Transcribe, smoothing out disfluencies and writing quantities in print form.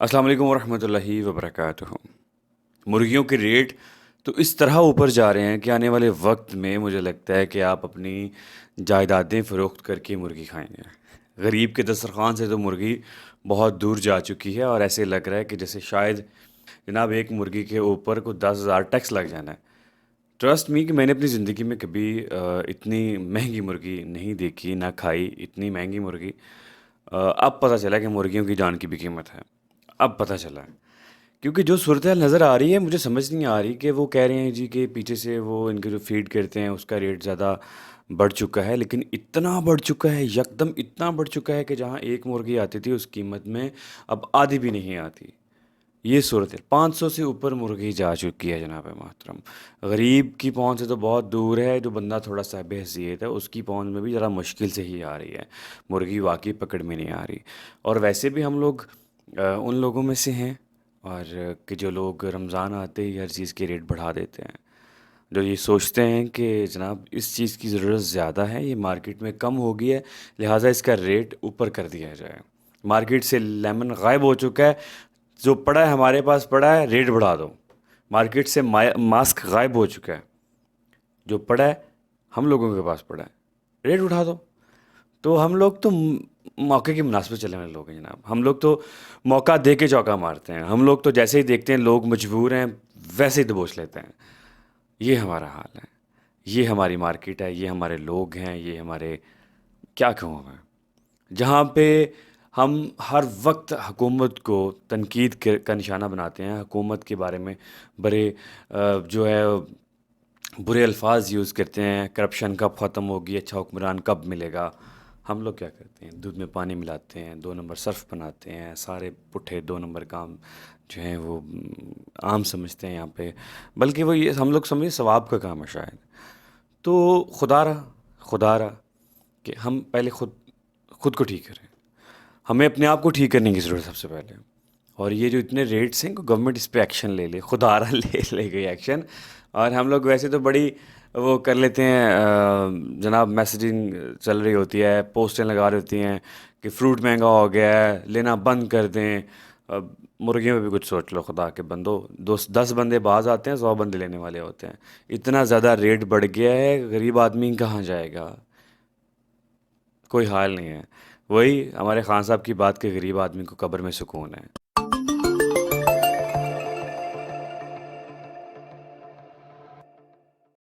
السلام علیکم ورحمۃ اللہ وبرکاتہ۔ مرغیوں کے ریٹ تو اس طرح اوپر جا رہے ہیں کہ آنے والے وقت میں مجھے لگتا ہے کہ آپ اپنی جائیدادیں فروخت کر کے مرغی کھائیں گے۔ غریب کے دسترخوان سے تو مرغی بہت دور جا چکی ہے، اور ایسے لگ رہا ہے کہ جیسے شاید جناب ایک مرغی کے اوپر کو 10,000 ٹیکس لگ جانا ہے۔ ٹرسٹ می کہ میں نے اپنی زندگی میں کبھی اتنی مہنگی مرغی نہیں دیکھی نہ کھائی، اتنی مہنگی مرغی۔ اب پتہ چلا کہ مرغیوں کی جان کی بھی قیمت ہے، اب پتہ چلا ہے۔ کیونکہ جو صورتحال نظر آ رہی ہے مجھے سمجھ نہیں آ رہی کہ وہ کہہ رہے ہیں جی کہ پیچھے سے وہ ان کے جو فیڈ کرتے ہیں اس کا ریٹ زیادہ بڑھ چکا ہے، لیکن اتنا بڑھ چکا ہے، یکدم اتنا بڑھ چکا ہے کہ جہاں ایک مرغی آتی تھی اس قیمت میں اب آدھی بھی نہیں آتی۔ یہ صورت ہے، 500 سے اوپر مرغی جا چکی ہے جناب محترم۔ غریب کی پہنچ سے تو بہت دور ہے، جو بندہ تھوڑا سا بے حیثیت ہے اس کی پہنچ میں بھی ذرا مشکل سے ہی آ رہی ہے، مرغی واقعی پکڑ میں نہیں آ رہی۔ اور ویسے بھی ہم لوگ ان لوگوں میں سے ہیں، اور کہ جو لوگ رمضان آتے ہی ہر چیز کے ریٹ بڑھا دیتے ہیں، جو یہ سوچتے ہیں کہ جناب اس چیز کی ضرورت زیادہ ہے، یہ مارکیٹ میں کم ہو گئی ہے، لہٰذا اس کا ریٹ اوپر کر دیا جائے۔ مارکیٹ سے لیمن غائب ہو چکا ہے، جو پڑا ہے ہمارے پاس پڑا ہے، ریٹ بڑھا دو۔ مارکیٹ سے ماسک غائب ہو چکا ہے، جو پڑا ہے ہم لوگوں کے پاس پڑا ہے، ریٹ اٹھا دو۔ تو ہم لوگ تو موقع کی مناسبت چلنے والے لوگ ہیں جناب، ہم لوگ تو موقع دے کے چوکا مارتے ہیں، ہم لوگ تو جیسے ہی دیکھتے ہیں لوگ مجبور ہیں ویسے ہی دبوچ لیتے ہیں۔ یہ ہمارا حال ہے، یہ ہماری مارکیٹ ہے، یہ ہمارے لوگ ہیں، یہ ہمارے کیا کہوں میں، جہاں پہ ہم ہر وقت حکومت کو تنقید کا نشانہ بناتے ہیں، حکومت کے بارے میں بڑے جو ہے برے الفاظ یوز کرتے ہیں، کرپشن کب ختم ہوگی، اچھا حکمران کب ملے گا۔ ہم لوگ کیا کرتے ہیں، دودھ میں پانی ملاتے ہیں، 2 نمبر صرف بناتے ہیں، سارے پٹھے 2 نمبر کام جو ہیں وہ عام سمجھتے ہیں یہاں پہ، بلکہ وہ یہ ہم لوگ سمجھیں ثواب کا کام ہے شاید۔ تو خدا را کہ ہم پہلے خود کو ٹھیک کریں، ہمیں اپنے آپ کو ٹھیک کرنے کی ضرورت ہے سب سے پہلے۔ اور یہ جو اتنے ریٹس ہیں گورنمنٹ اس پہ ایکشن لے لے، خدا را لے گئی ایکشن۔ اور ہم لوگ ویسے تو بڑی وہ کر لیتے ہیں جناب، میسیجنگ چل رہی ہوتی ہے، پوسٹیں لگا رہی ہوتی ہیں کہ فروٹ مہنگا ہو گیا ہے، لینا بند کر دیں۔ اب مرغیوں میں بھی کچھ سوچ لو خدا کے بندو، 10 بندے باز آتے ہیں، 100 بندے لینے والے ہوتے ہیں۔ اتنا زیادہ ریٹ بڑھ گیا ہے، غریب آدمی کہاں جائے گا، کوئی حال نہیں ہے۔ وہی ہمارے خان صاحب کی بات کہ غریب آدمی کو قبر میں سکون ہے۔